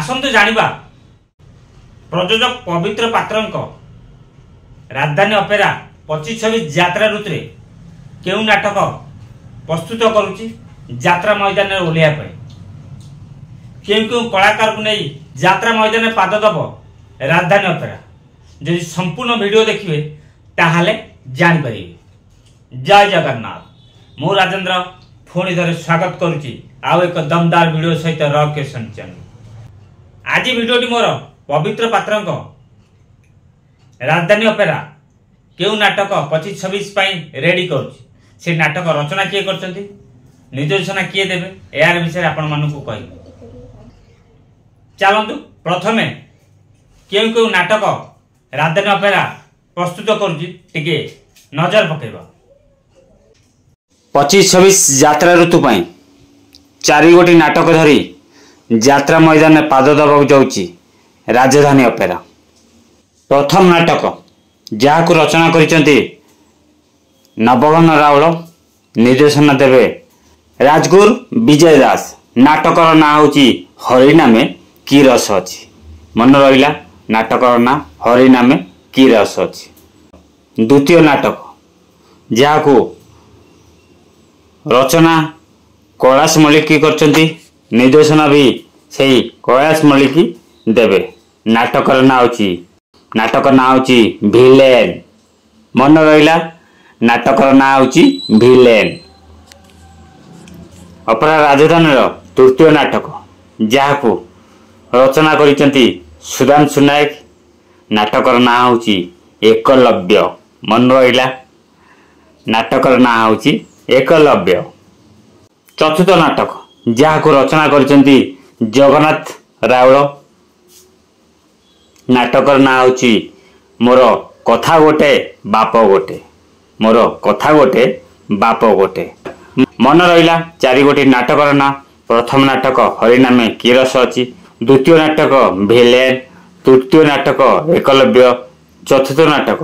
आसंतु जानिबा प्रयोजक पवित्र पात्रंक राजधानी अपेरा 25-26 यात्रा ऋतु केउ नाटक प्रस्तुत करुच्ची यात्रा मैदान में ओह्लैया क्यों कलाकार को नहीं यात्रा मैदान में पाद दब राजधानी अपेरा जदि संपूर्ण वीडियो देखिए ताहले जापर। जय जगन्नाथ। मु राजेंद्र पुणी थे स्वागत करुच्ची आउ एक दमदार वीडियो सहित रॉक क्वेश्चन चैनल। आज वीडियोटी मोर पवित्र पात्रंक राजधानी अपेरा केउ नाटक 25-26 रेडी करुच्ची से नाटक रचना किए करछंती निर्देशना किए देबे यार विषय आपण मानकु कहि। चलंतु प्रथमे केउ नाटक राजधानी अपेरा प्रस्तुत करुच्ची टिके नजर पकेबा। 25-26 यात्रा ऋतु पाई 4 गोटी नाटक धरी यात्रा मैदान में पाद दबाक जाउची राजधानी अपेरा। प्रथम नाटक जहां रचना करिसेंती नवघन राउल निर्देशना देवे राजगुर विजय दास। नाटकर ना होची हरिनामे की रस अछि। मन रहिला नाटकर ना हरिनामे की रस अछि। द्वितीय नाटक जहां रचना कैलाश मल्लिक करछंती निर्देशना भी सही कैलाश मल्लिक देवे। नाटकर ना होची भिलेन। मन रहिला नाटकर ना होची भिलेन। अपेरा राजधानी तृतीय नाटक जहां रचना करिसेंती सुधांशु नायक। नाटकर ना होची एकलव्य। मन रहिला नाटकर ना होची एकलव्य। चतुर्थ नाटक जहां रचना करिसेंती जगन्नाथ राउल। नाटकर ना होची मोर कथा गोटे बाप गोटे। मोर कथा गोटे बाप गोटे। मन रहिला 4 गोटी नाटकर ना। प्रथम नाटक हरिनामे की रस अछि। द्वितीय नाटक भिलेन। तृतीय नाटक एकलव्य। चतुर्थ नाटक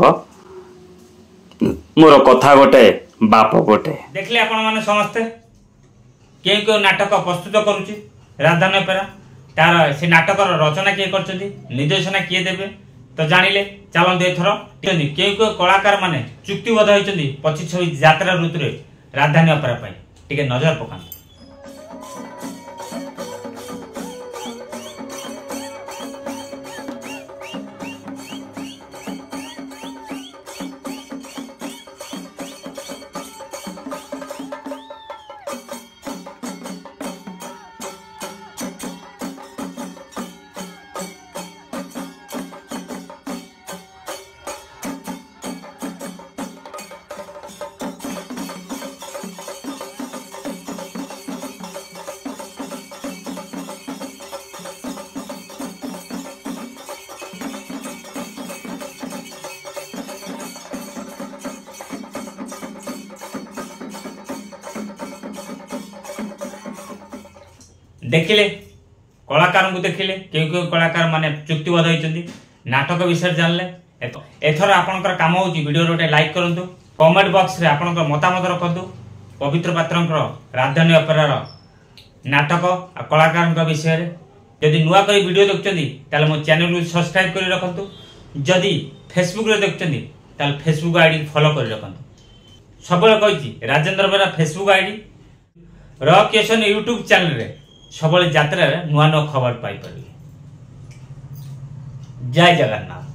मोर कथा गोटे बाप गोटे। देखले आपण माने समस्ते केउ नाटक प्रस्तुत करुच्ची राजधानी अपेरा तार से नाटकर रचना किए करछंती निर्देशना किए देबे तो जानिले। चलंतु एथर केउ कलाकार माने चुक्तिबद्ध होइछंती 25-26 यात्रा ऋतु रे राजधानी अपेरा पई टिके नजर पकान। देखिले कलाकार को देखिले केउ कलाकार माने चुक्तिबद्ध होइछंती नाटक विषय जानले। एथर आपनकर काम होची वीडियो रोटे लाइक करंतु कमेंट बॉक्स रे आपनकर मतामत रखंतु। पवित्र पात्रंकर राजधानी अपेरार नाटक आ कलाकार विषय रे यदि नुआ करी वीडियो देखचंती ताले मो चैनल को सब्सक्राइब करि रखंतु। जदि फेसबुक रे देखचंती ताले फेसबुक आईडी फॉलो करि रखंतु। सबले कहिची राजेंद्र बेरा Facebook ID rock question YouTube channel रे सबले यात्रा नुआ नुआ खबर पाई परिबे। जय जगन्नाथ।